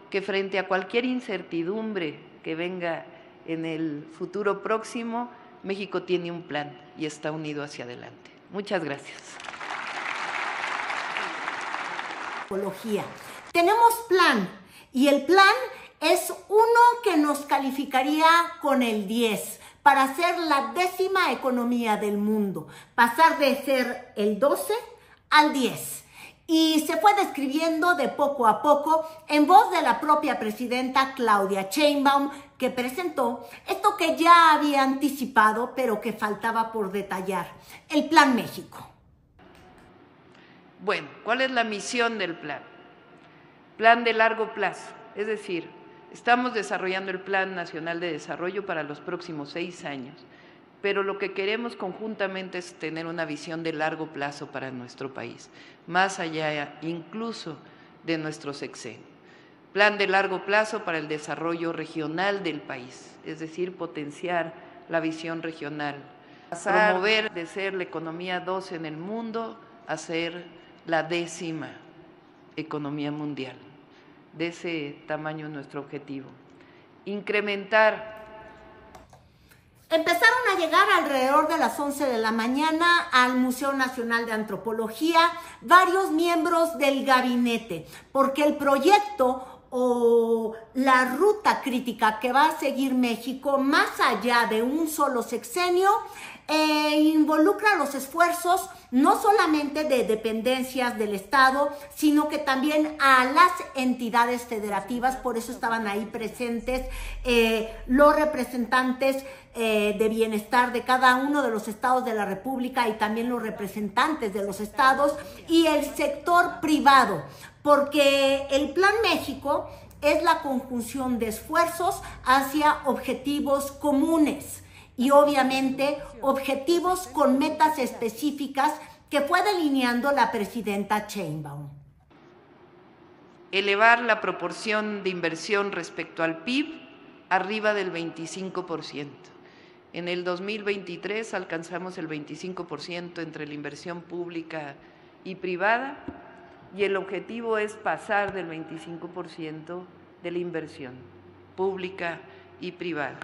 que frente a cualquier incertidumbre que venga en el futuro próximo, México tiene un plan y está unido hacia adelante. Muchas gracias. Tenemos plan y el plan es uno que nos calificaría con el 10 para ser la 10ª economía del mundo, pasar de ser el 12 al 10. Y se fue describiendo de poco a poco en voz de la propia presidenta Claudia Sheinbaum, que presentó esto que ya había anticipado, pero que faltaba por detallar, el Plan México. Bueno, ¿cuál es la misión del plan? Plan de largo plazo, es decir, estamos desarrollando el Plan Nacional de Desarrollo para los próximos 6 años, pero lo que queremos conjuntamente es tener una visión de largo plazo para nuestro país, más allá incluso de nuestro sexenio. Plan de largo plazo para el desarrollo regional del país, es decir, potenciar la visión regional, promover de ser la economía 2 en el mundo a ser la 10ª economía mundial. De ese tamaño nuestro objetivo. Incrementar. Empezaron a llegar alrededor de las 11 de la mañana al Museo Nacional de Antropología varios miembros del gabinete, porque el proyecto o la ruta crítica que va a seguir México, más allá de un solo sexenio, involucra los esfuerzos no solamente de dependencias del Estado, sino que también a las entidades federativas. Por eso estaban ahí presentes los representantes de bienestar de cada uno de los estados de la República y también los representantes de los estados y el sector privado, porque el Plan México es la conjunción de esfuerzos hacia objetivos comunes y obviamente objetivos con metas específicas que fue delineando la presidenta Sheinbaum. Elevar la proporción de inversión respecto al PIB arriba del 25%. En el 2023 alcanzamos el 25% entre la inversión pública y privada y el objetivo es pasar del 25% de la inversión pública y privada.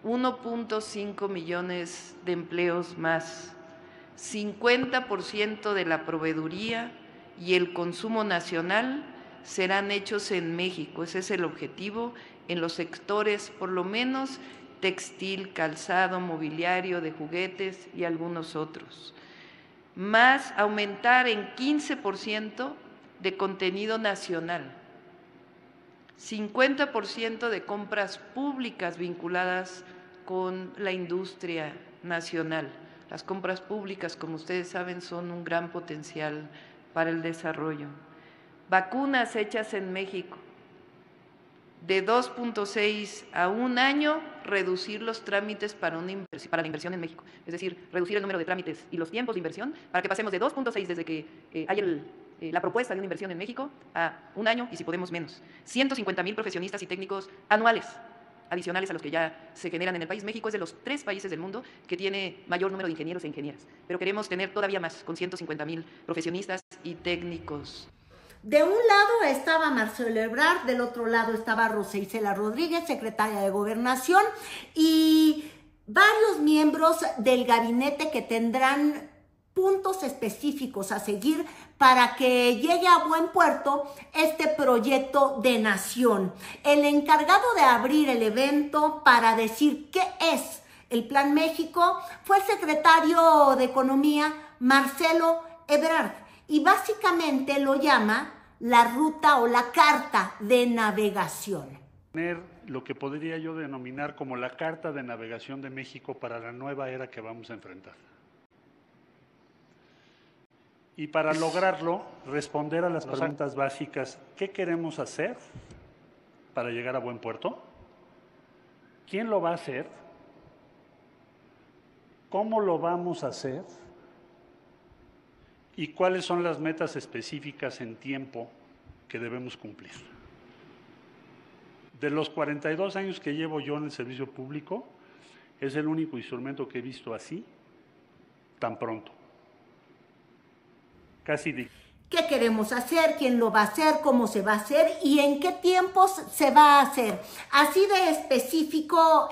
1.5 millones de empleos más, 50% de la proveeduría y el consumo nacional serán hechos en México. Ese es el objetivo en los sectores, por lo menos textil, calzado, mobiliario, de juguetes y algunos otros. Más aumentar en 15% de contenido nacional, 50% de compras públicas vinculadas con la industria nacional. Las compras públicas, como ustedes saben, son un gran potencial para el desarrollo. Vacunas hechas en México. De 2.6 a 1 año, reducir los trámites para la inversión en México. Es decir, reducir el número de trámites y los tiempos de inversión para que pasemos de 2.6 desde que hay la propuesta de una inversión en México a 1 año y si podemos menos. 150,000 profesionistas y técnicos anuales adicionales a los que ya se generan en el país. México es de los 3 países del mundo que tiene mayor número de ingenieros e ingenieras, pero queremos tener todavía más, con 150,000 profesionistas y técnicos. De un lado estaba Marcelo Ebrard, del otro lado estaba Rosa Isela Rodríguez, secretaria de Gobernación, y varios miembros del gabinete que tendrán puntos específicos a seguir para que llegue a buen puerto este proyecto de nación. El encargado de abrir el evento para decir qué es el Plan México fue el secretario de Economía, Marcelo Ebrard, y básicamente lo llama la ruta o la carta de navegación. Lo que podría yo denominar como la carta de navegación de México para la nueva era que vamos a enfrentar. Y para lograrlo, responder a las preguntas básicas: ¿qué queremos hacer para llegar a buen puerto? ¿Quién lo va a hacer? ¿Cómo lo vamos a hacer? ¿Y cuáles son las metas específicas en tiempo que debemos cumplir? De los 42 años que llevo yo en el servicio público, es el único instrumento que he visto así, tan pronto. ¿Qué qué queremos hacer, quién lo va a hacer, cómo se va a hacer y en qué tiempos se va a hacer. Así de específico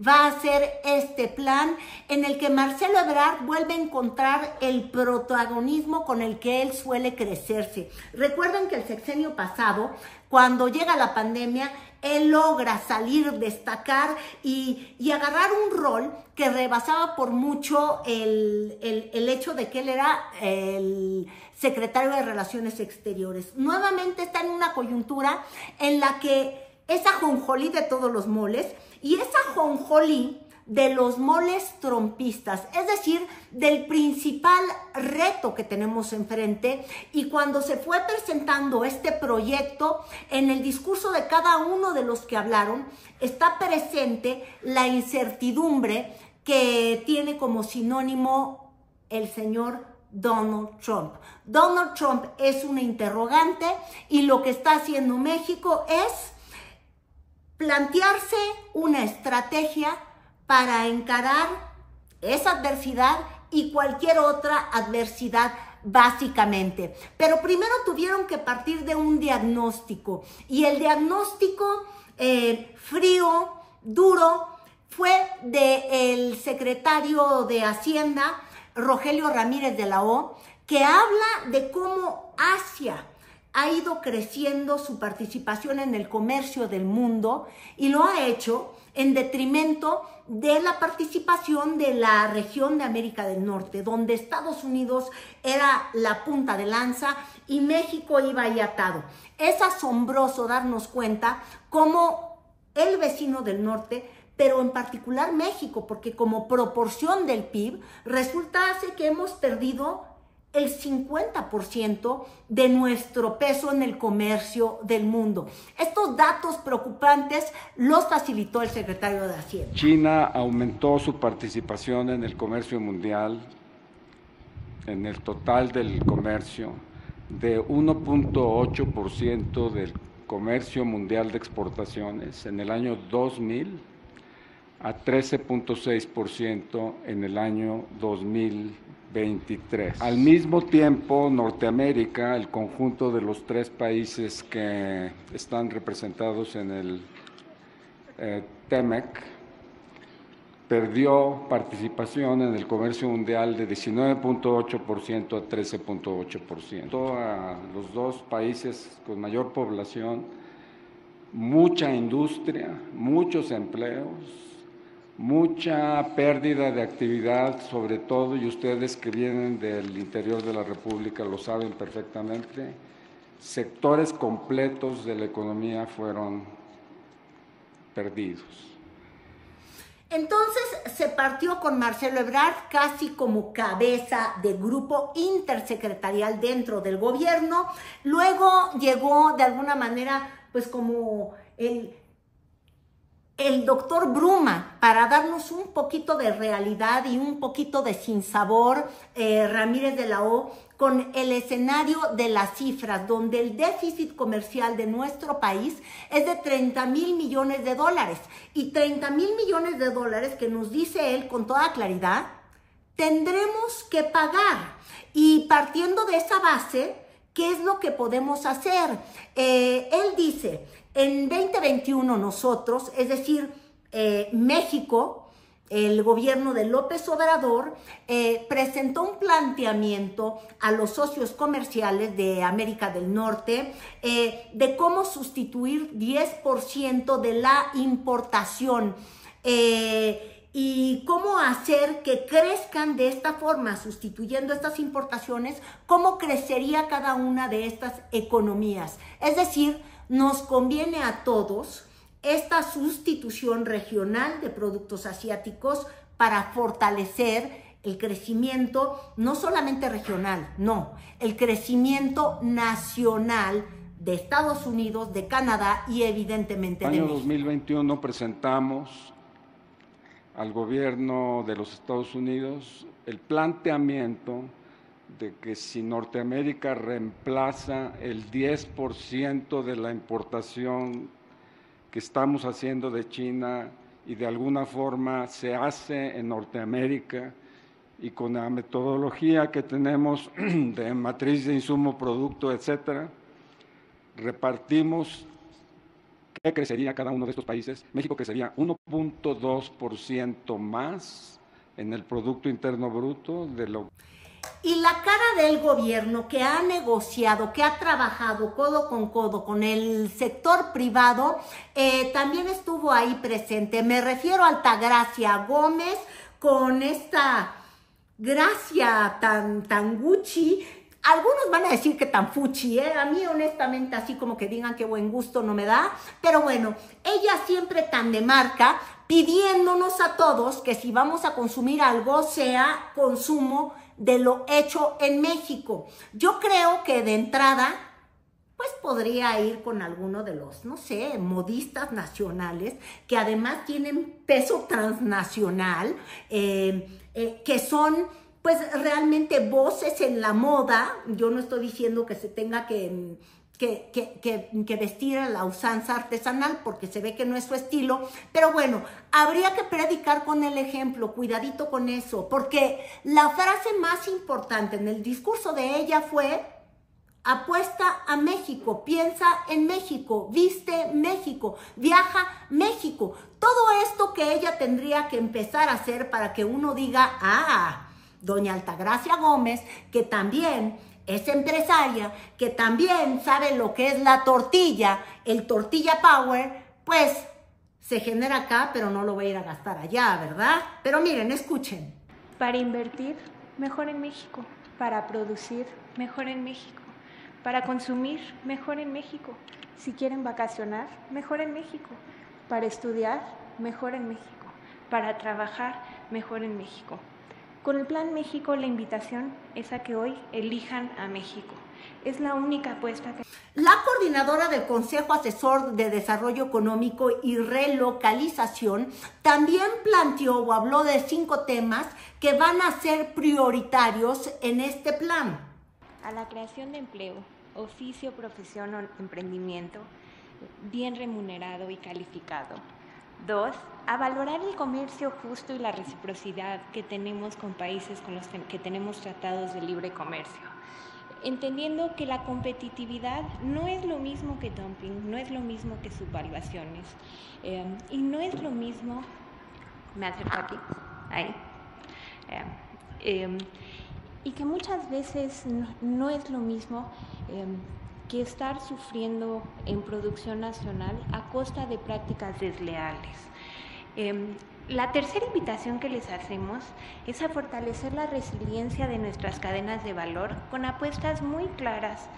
va a ser este plan en el que Marcelo Ebrard vuelve a encontrar el protagonismo con el que él suele crecerse. Recuerden que el sexenio pasado, cuando llega la pandemia, él logra salir, destacar y agarrar un rol que rebasaba por mucho el hecho de que él era el secretario de Relaciones Exteriores. Nuevamente está en una coyuntura en la que es ajonjolí de todos los moles y es ajonjolí de los moles trompistas, es decir, del principal reto que tenemos enfrente. Y cuando se fue presentando este proyecto, en el discurso de cada uno de los que hablaron, está presente la incertidumbre que tiene como sinónimo el señor Donald Trump. Donald Trump es una interrogante y lo que está haciendo México es plantearse una estrategia para encarar esa adversidad y cualquier otra adversidad básicamente. Pero primero tuvieron que partir de un diagnóstico y el diagnóstico frío, duro, fue del secretario de Hacienda, Rogelio Ramírez de la O, que habla de cómo Asia ha ido creciendo su participación en el comercio del mundo y lo ha hecho en detrimento de la participación de la región de América del Norte, donde Estados Unidos era la punta de lanza y México iba ahí atado. Es asombroso darnos cuenta cómo el vecino del norte, pero en particular México, porque como proporción del PIB, resulta que hemos perdido el 50% de nuestro peso en el comercio del mundo. Estos datos preocupantes los facilitó el secretario de Hacienda. China aumentó su participación en el comercio mundial, en el total del comercio, de 1.8% del comercio mundial de exportaciones en el año 2000 a 13.6% en el año 2023. Al mismo tiempo, Norteamérica, el conjunto de los 3 países que están representados en el TEMEC, perdió participación en el comercio mundial de 19.8% a 13.8%. A los 2 países con mayor población, mucha industria, muchos empleos, mucha pérdida de actividad, sobre todo, y ustedes que vienen del interior de la República lo saben perfectamente, sectores completos de la economía fueron perdidos. Entonces se partió con Marcelo Ebrard casi como cabeza de grupo intersecretarial dentro del gobierno. Luego llegó de alguna manera pues como el doctor Bruma para darnos un poquito de realidad y un poquito de sinsabor, Ramírez de la O, con el escenario de las cifras, donde el déficit comercial de nuestro país es de 30,000 millones de dólares. Y 30,000 millones de dólares que nos dice él con toda claridad, tendremos que pagar. Y partiendo de esa base, ¿qué es lo que podemos hacer? Él dice, en 2021 nosotros, es decir, México, el gobierno de López Obrador, presentó un planteamiento a los socios comerciales de América del Norte de cómo sustituir 10% de la importación y cómo hacer que crezcan de esta forma, sustituyendo estas importaciones, cómo crecería cada una de estas economías. Es decir, nos conviene a todos esta sustitución regional de productos asiáticos para fortalecer el crecimiento, no solamente regional, no, el crecimiento nacional de Estados Unidos, de Canadá y evidentemente de México. En el año 2021 presentamos al gobierno de los Estados Unidos el planteamiento de que si Norteamérica reemplaza el 10% de la importación que estamos haciendo de China y de alguna forma se hace en Norteamérica y con la metodología que tenemos de matriz de insumo, producto, etcétera, repartimos qué crecería cada uno de estos países. México crecería 1.2% más en el Producto Interno Bruto de lo. Y la cara del gobierno que ha negociado, que ha trabajado codo con el sector privado, también estuvo ahí presente. Me refiero a Altagracia Gómez con esta gracia tan Gucci. Algunos van a decir que tan fuchi, A mí honestamente así como que digan que buen gusto no me da. Pero bueno, ella siempre tan de marca, pidiéndonos a todos que si vamos a consumir algo sea consumo de lo hecho en México. Yo creo que de entrada, pues podría ir con alguno de los, no sé, modistas nacionales, que además tienen peso transnacional, que son pues realmente voces en la moda. Yo no estoy diciendo que se tenga que vestir a la usanza artesanal, porque se ve que no es su estilo, pero bueno, habría que predicar con el ejemplo, cuidadito con eso, porque la frase más importante en el discurso de ella fue: apuesta a México, piensa en México, viste México, viaja México. Todo esto que ella tendría que empezar a hacer para que uno diga, doña Altagracia Gómez, que también es empresaria, que también sabe lo que es la tortilla, el tortilla power, pues se genera acá, pero no lo va a ir a gastar allá, ¿verdad? Pero miren, escuchen. Para invertir, mejor en México. Para producir, mejor en México. Para consumir, mejor en México. Si quieren vacacionar, mejor en México. Para estudiar, mejor en México. Para trabajar, mejor en México. Con el Plan México, la invitación es a que hoy elijan a México. Es la única apuesta que... La coordinadora del Consejo Asesor de Desarrollo Económico y Relocalización también planteó o habló de 5 temas que van a ser prioritarios en este plan. A la creación de empleo, oficio, profesión o emprendimiento bien remunerado y calificado. 2. A valorar el comercio justo y la reciprocidad que tenemos con países con los que tenemos tratados de libre comercio, entendiendo que la competitividad no es lo mismo que dumping, no es lo mismo que subvaluaciones, y no es lo mismo, me acerco aquí, ahí, y que muchas veces no es lo mismo que estar sufriendo en producción nacional a costa de prácticas desleales. La tercera invitación que les hacemos es a fortalecer la resiliencia de nuestras cadenas de valor con apuestas muy claras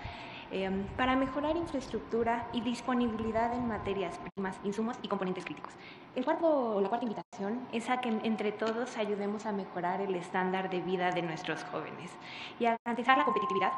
para mejorar infraestructura y disponibilidad en materias primas, insumos y componentes críticos. La cuarta invitación es a que entre todos ayudemos a mejorar el estándar de vida de nuestros jóvenes y a garantizar la competitividad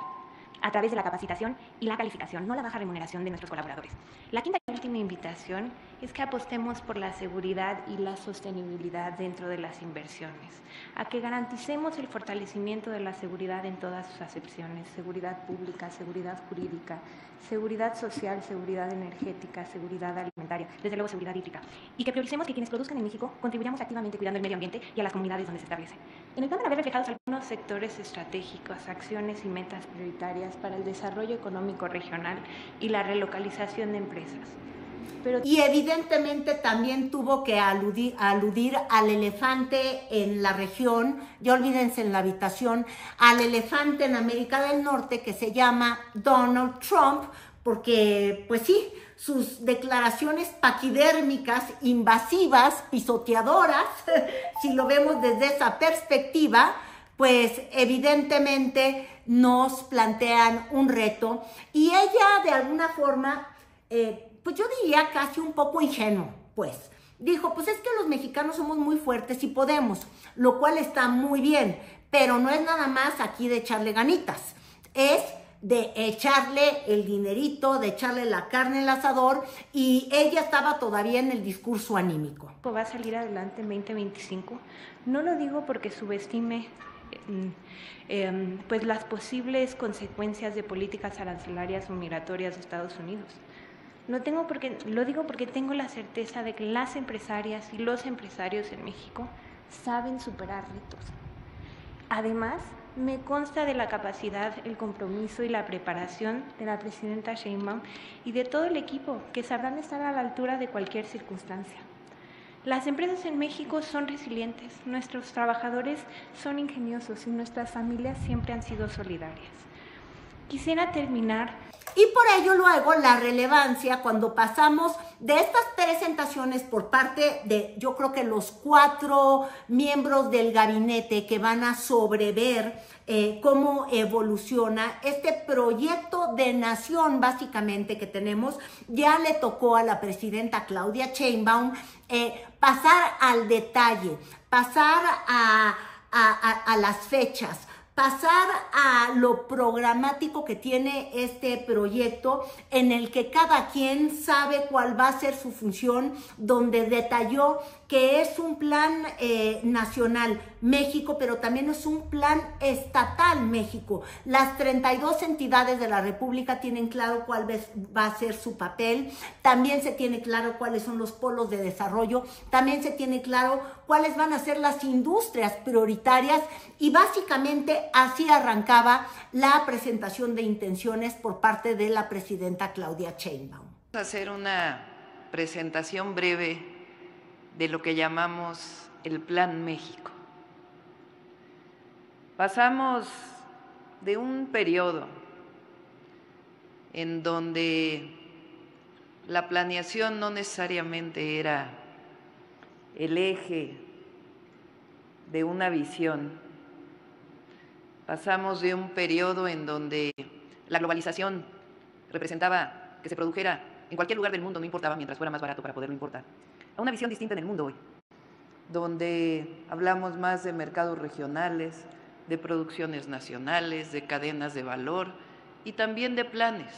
a través de la capacitación y la calificación, no la baja remuneración de nuestros colaboradores. La quinta y última invitación es que apostemos por la seguridad y la sostenibilidad dentro de las inversiones, a que garanticemos el fortalecimiento de la seguridad en todas sus acepciones: seguridad pública, seguridad jurídica, seguridad social, seguridad energética, seguridad alimentaria, desde luego seguridad hídrica, y que prioricemos que quienes produzcan en México contribuyamos activamente cuidando el medio ambiente y a las comunidades donde se establecen. En el plan van a ver reflejados algunos sectores estratégicos, acciones y metas prioritarias para el desarrollo económico regional y la relocalización de empresas. Y evidentemente también tuvo que aludir al elefante en la región, ya olvídense en la habitación, al elefante en América del Norte que se llama Donald Trump, porque pues sí, sus declaraciones paquidérmicas, invasivas, pisoteadoras, si lo vemos desde esa perspectiva, pues evidentemente nos plantean un reto, y ella de alguna forma, pues yo diría casi un poco ingenuo, pues. Dijo, pues es que los mexicanos somos muy fuertes y podemos, lo cual está muy bien, pero no es nada más aquí de echarle ganitas, es de echarle el dinerito, de echarle la carne al asador, y ella estaba todavía en el discurso anímico. Va a salir adelante en 2025, no lo digo porque subestime pues las posibles consecuencias de políticas arancelarias o migratorias de Estados Unidos. Lo digo porque tengo la certeza de que las empresarias y los empresarios en México saben superar retos. Además, me consta de la capacidad, el compromiso y la preparación de la presidenta Sheinbaum y de todo el equipo que sabrán estar a la altura de cualquier circunstancia. Las empresas en México son resilientes, nuestros trabajadores son ingeniosos y nuestras familias siempre han sido solidarias. Quisiera terminar. Y por ello luego la relevancia cuando pasamos de estas presentaciones por parte de, yo creo que los 4 miembros del gabinete que van a sobrever cómo evoluciona este proyecto de nación básicamente que tenemos, ya le tocó a la presidenta Claudia Sheinbaum pasar al detalle, pasar a las fechas, pasar a lo programático que tiene este proyecto en el que cada quien sabe cuál va a ser su función, donde detalló que es un plan nacional México, pero también es un plan estatal México. Las 32 entidades de la República tienen claro cuál va a ser su papel, también se tiene claro cuáles son los polos de desarrollo, también se tiene claro cuáles van a ser las industrias prioritarias y básicamente así arrancaba la presentación de intenciones por parte de la presidenta Claudia Sheinbaum. Vamos a hacer una presentación breve de lo que llamamos el Plan México. Pasamos de un periodo en donde la planeación no necesariamente era el eje de una visión. Pasamos de un periodo en donde la globalización representaba que se produjera en cualquier lugar del mundo, no importaba mientras fuera más barato para poderlo importar, a una visión distinta en el mundo hoy, donde hablamos más de mercados regionales, de producciones nacionales, de cadenas de valor y también de planes.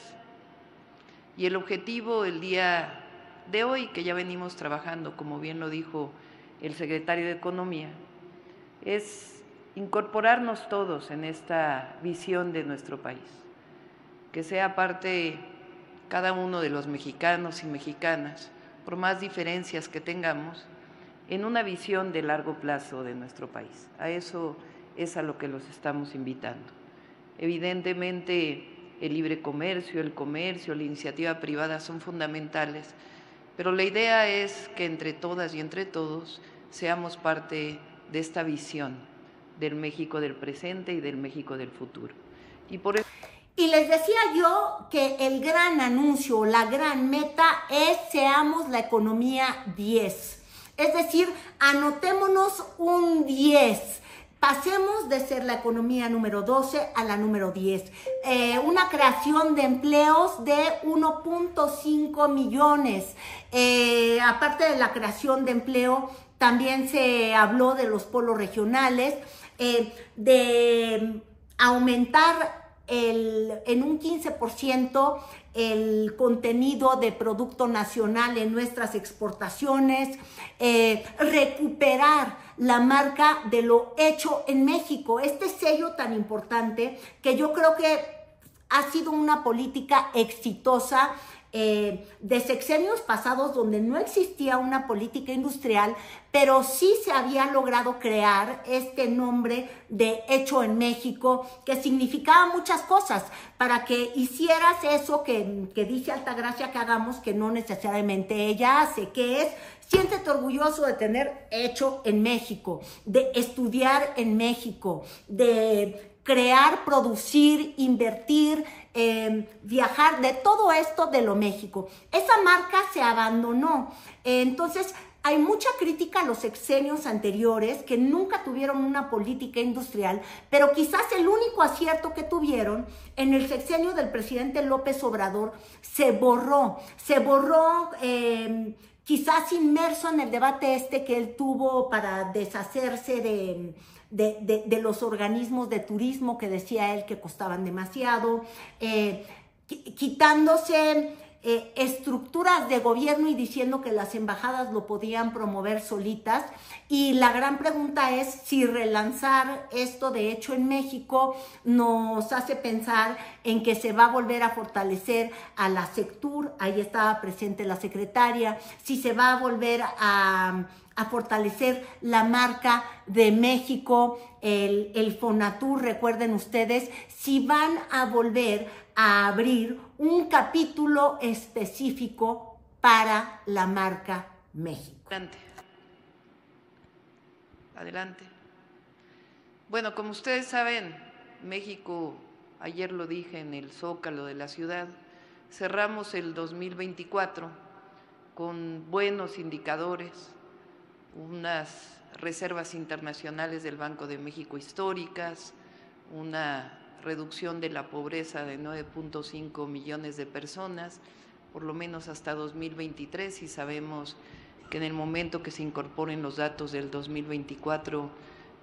Y el objetivo el día de hoy, que ya venimos trabajando, como bien lo dijo el secretario de Economía, es incorporarnos todos en esta visión de nuestro país, que sea parte cada uno de los mexicanos y mexicanas, por más diferencias que tengamos, en una visión de largo plazo de nuestro país. A eso es a lo que los estamos invitando. Evidentemente, el libre comercio, el comercio, la iniciativa privada son fundamentales, pero la idea es que entre todas y entre todos seamos parte de esta visión del México del presente y del México del futuro. Y les decía yo que el gran anuncio, la gran meta es seamos la economía 10. Es decir, anotémonos un 10. Pasemos de ser la economía número 12 a la número 10. Una creación de empleos de 1.5 millones. Aparte de la creación de empleo, también se habló de los polos regionales, de aumentar en un 15% el contenido de producto nacional en nuestras exportaciones, recuperar la marca de lo hecho en México, este sello tan importante que yo creo que ha sido una política exitosa de sexenios pasados donde no existía una política industrial, pero sí se había logrado crear este nombre de hecho en México, que significaba muchas cosas para que hicieras eso que dice Altagracia que hagamos, que no necesariamente ella hace, que es siéntete orgulloso de tener hecho en México, de estudiar en México, de crear, producir, invertir, viajar, de todo esto de lo México. Esa marca se abandonó. Entonces, hay mucha crítica a los sexenios anteriores que nunca tuvieron una política industrial, pero quizás el único acierto que tuvieron en el sexenio del presidente López Obrador se borró, quizás inmerso en el debate que él tuvo para deshacerse de los organismos de turismo que decía él que costaban demasiado, quitándose estructura jefas de gobierno y diciendo que las embajadas lo podían promover solitas. Y la gran pregunta es si relanzar esto, de hecho, en México nos hace pensar en que se va a volver a fortalecer a la Sectur, ahí estaba presente la secretaria, si se va a volver a fortalecer la marca de México, el Fonatur, recuerden ustedes, si van a volver a abrir un capítulo específico para la marca México. Adelante. Adelante. Bueno, como ustedes saben, México, ayer lo dije en el Zócalo de la ciudad, cerramos el 2024 con buenos indicadores, unas reservas internacionales del Banco de México históricas, una reducción de la pobreza de 9.5 millones de personas, por lo menos hasta 2023, y sabemos que en el momento que se incorporen los datos del 2024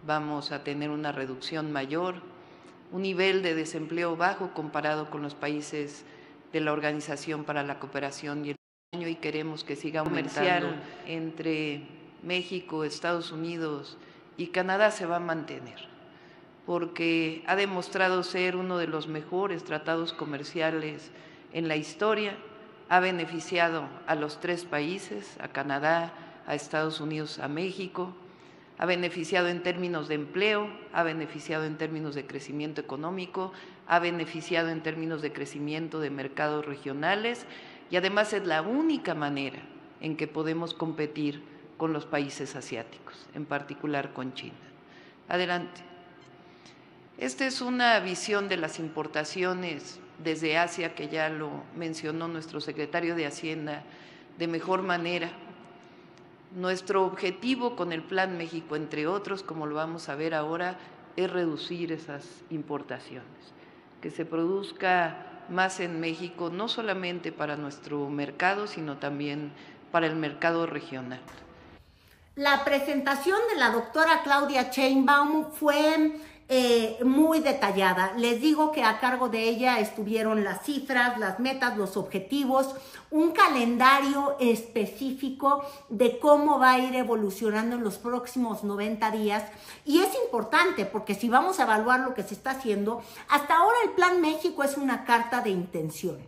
vamos a tener una reducción mayor, un nivel de desempleo bajo comparado con los países de la Organización para la Cooperación y el Desarrollo, y queremos que siga aumentando. Entre México, Estados Unidos y Canadá se va a mantener, porque ha demostrado ser uno de los mejores tratados comerciales en la historia, ha beneficiado a los tres países, a Canadá, a Estados Unidos, a México, ha beneficiado en términos de empleo, ha beneficiado en términos de crecimiento económico, ha beneficiado en términos de crecimiento de mercados regionales, y además es la única manera en que podemos competir con los países asiáticos, en particular con China. Adelante. Esta es una visión de las importaciones desde Asia, que ya lo mencionó nuestro secretario de Hacienda de mejor manera. Nuestro objetivo con el Plan México, entre otros, como lo vamos a ver ahora, es reducir esas importaciones, que se produzca más en México, no solamente para nuestro mercado, sino también para el mercado regional. La presentación de la doctora Claudia Sheinbaum fue muy detallada. Les digo que a cargo de ella estuvieron las cifras, las metas, los objetivos, un calendario específico de cómo va a ir evolucionando en los próximos 90 días. Y es importante porque si vamos a evaluar lo que se está haciendo, hasta ahora el Plan México es una carta de intención.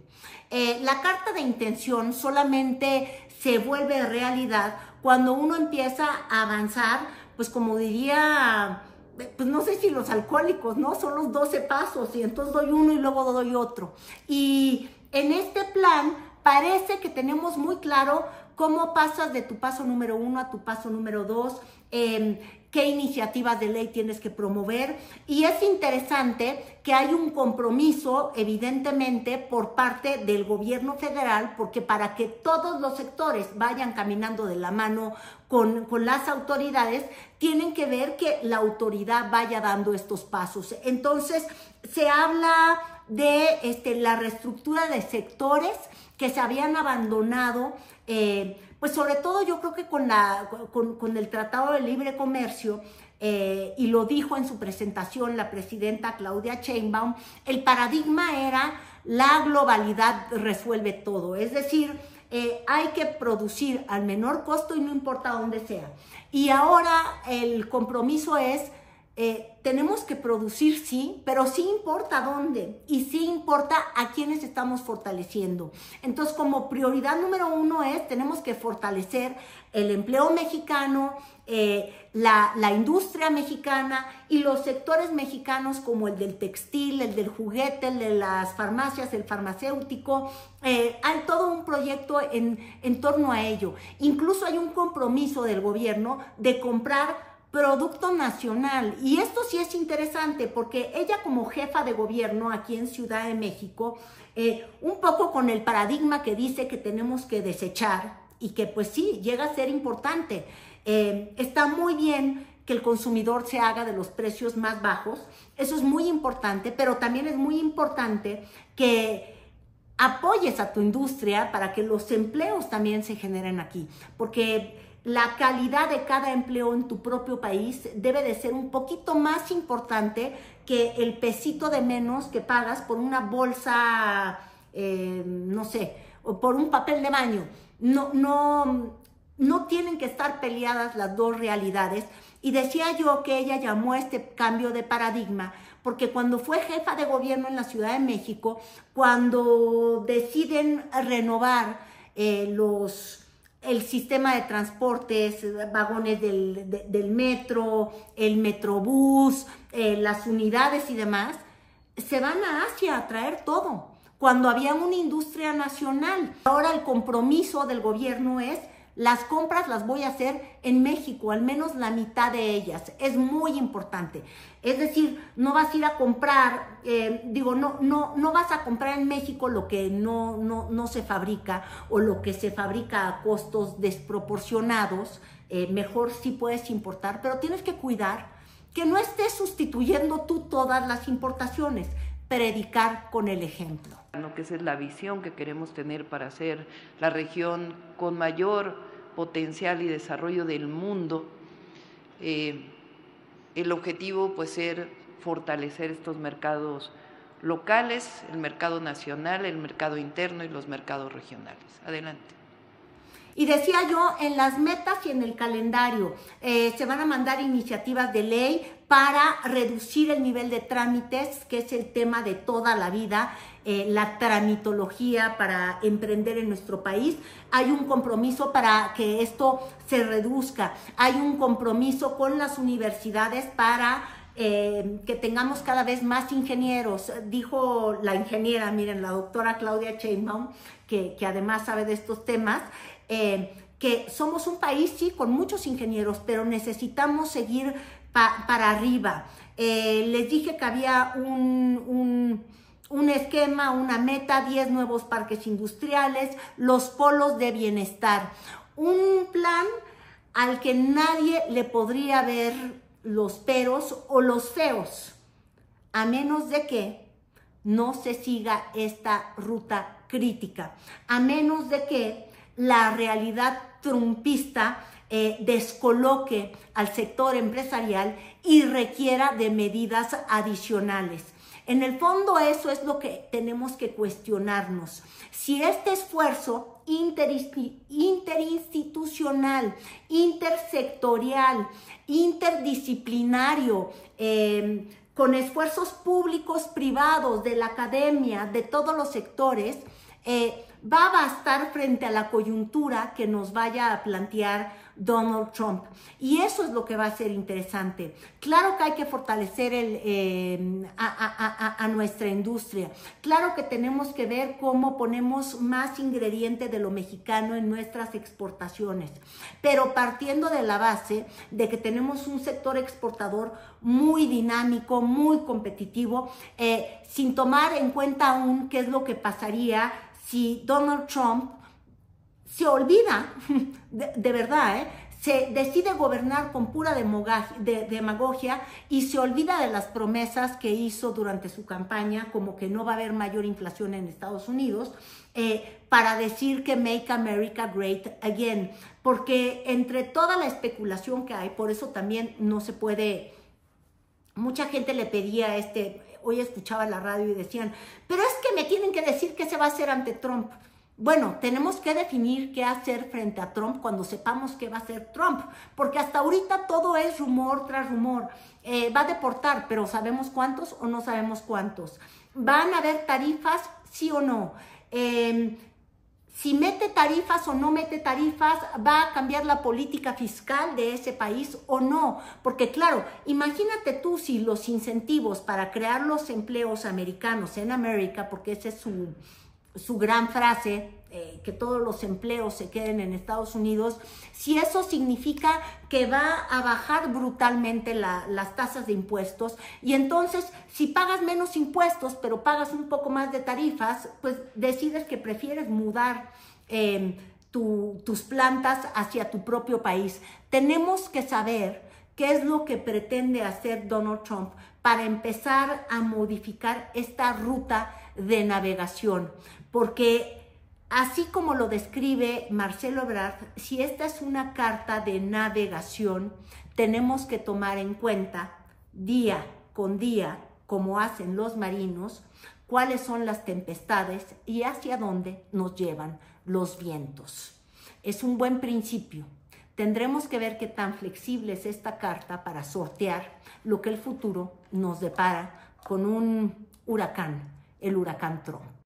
La carta de intención solamente se vuelve realidad cuando uno empieza a avanzar, pues como diría, pues no sé si los alcohólicos, ¿no? Son los 12 pasos y entonces doy uno y luego doy otro. Y en este plan parece que tenemos muy claro cómo pasas de tu paso número 1 a tu paso número 2, qué iniciativas de ley tienes que promover, y es interesante que hay un compromiso evidentemente por parte del gobierno federal, porque para que todos los sectores vayan caminando de la mano con las autoridades, tienen que ver que la autoridad vaya dando estos pasos. Entonces se habla de la reestructura de sectores que se habían abandonado, pues sobre todo yo creo que con el Tratado de Libre Comercio, y lo dijo en su presentación la presidenta Claudia Sheinbaum, el paradigma era la globalidad resuelve todo, es decir, hay que producir al menor costo y no importa dónde sea. Y ahora el compromiso es, tenemos que producir, sí, pero sí importa dónde y sí importa a quiénes estamos fortaleciendo. Entonces, como prioridad número 1 tenemos que fortalecer el empleo mexicano, la industria mexicana y los sectores mexicanos como el del textil, el del juguete, el de las farmacias, el farmacéutico. Hay todo un proyecto en torno a ello. Incluso hay un compromiso del gobierno de comprar producto nacional, y esto sí es interesante porque ella como jefa de gobierno aquí en Ciudad de México, un poco con el paradigma que dice que tenemos que desechar y que pues sí, llega a ser importante, está muy bien que el consumidor se haga de los precios más bajos, eso es muy importante, pero también es muy importante que apoyes a tu industria para que los empleos también se generen aquí, porque la calidad de cada empleo en tu propio país debe de ser un poquito más importante que el pesito de menos que pagas por una bolsa, no sé, o por un papel de baño. No tienen que estar peleadas las dos realidades. Y decía yo que ella llamó a este cambio de paradigma porque cuando fue jefa de gobierno en la Ciudad de México, cuando deciden renovar el sistema de transportes, vagones del metro, el metrobús, las unidades y demás, se van a Asia a traer todo, cuando había una industria nacional. Ahora el compromiso del gobierno es: las compras las voy a hacer en México, al menos la mitad de ellas. Es muy importante. Es decir, no vas a ir a comprar, no vas a comprar en México lo que no se fabrica o lo que se fabrica a costos desproporcionados. Mejor sí puedes importar, pero tienes que cuidar que no estés sustituyendo tú todas las importaciones. Predicar con el ejemplo. Que esa es la visión que queremos tener para ser la región con mayor potencial y desarrollo del mundo. El objetivo pues ser fortalecer estos mercados locales, el mercado nacional, el mercado interno y los mercados regionales. Adelante. Y decía yo, en las metas y en el calendario se van a mandar iniciativas de ley para reducir el nivel de trámites, que es el tema de toda la vida, la tramitología para emprender en nuestro país. Hay un compromiso para que esto se reduzca. Hay un compromiso con las universidades para que tengamos cada vez más ingenieros. Dijo la ingeniera, miren, la doctora Claudia Sheinbaum, que además sabe de estos temas, que somos un país, sí, con muchos ingenieros, pero necesitamos seguir para arriba. Les dije que había un esquema, una meta, 10 nuevos parques industriales, los polos de bienestar. Un plan al que nadie le podría ver los peros o los feos, a menos de que no se siga esta ruta crítica, a menos de que la realidad trumpista descoloque al sector empresarial y requiera de medidas adicionales. En el fondo eso es lo que tenemos que cuestionarnos. Si este esfuerzo interinstitucional, intersectorial, interdisciplinario, con esfuerzos públicos, privados, de la academia, de todos los sectores, va a bastar frente a la coyuntura que nos vaya a plantear Donald Trump. Y eso es lo que va a ser interesante. Claro que hay que fortalecer a nuestra industria. Claro que tenemos que ver cómo ponemos más ingrediente de lo mexicano en nuestras exportaciones. Pero partiendo de la base de que tenemos un sector exportador muy dinámico, muy competitivo, sin tomar en cuenta aún qué es lo que pasaría si Donald Trump se olvida, de verdad, se decide gobernar con pura demagogia y se olvida de las promesas que hizo durante su campaña, como que no va a haber mayor inflación en Estados Unidos, para decir que Make America Great Again. Porque entre toda la especulación que hay, por eso también no se puede, mucha gente le pedía hoy escuchaba la radio y decían, pero es que me tienen que decir qué se va a hacer ante Trump. Bueno, tenemos que definir qué hacer frente a Trump cuando sepamos qué va a hacer Trump, porque hasta ahorita todo es rumor tras rumor. Va a deportar, pero ¿sabemos cuántos o no sabemos cuántos? ¿Van a haber tarifas, sí o no? Si mete tarifas o no mete tarifas, ¿va a cambiar la política fiscal de ese país o no? Porque claro, imagínate tú si los incentivos para crear los empleos americanos en América, porque esa es su gran frase, que todos los empleos se queden en Estados Unidos, si eso significa que va a bajar brutalmente las tasas de impuestos, y entonces si pagas menos impuestos pero pagas un poco más de tarifas, pues decides que prefieres mudar tus plantas hacia tu propio país. Tenemos que saber qué es lo que pretende hacer Donald Trump para empezar a modificar esta ruta de navegación, porque así como lo describe Marcelo Ebrard, si esta es una carta de navegación, tenemos que tomar en cuenta día con día, como hacen los marinos, cuáles son las tempestades y hacia dónde nos llevan los vientos. Es un buen principio. Tendremos que ver qué tan flexible es esta carta para sortear lo que el futuro nos depara con un huracán, el huracán Trump.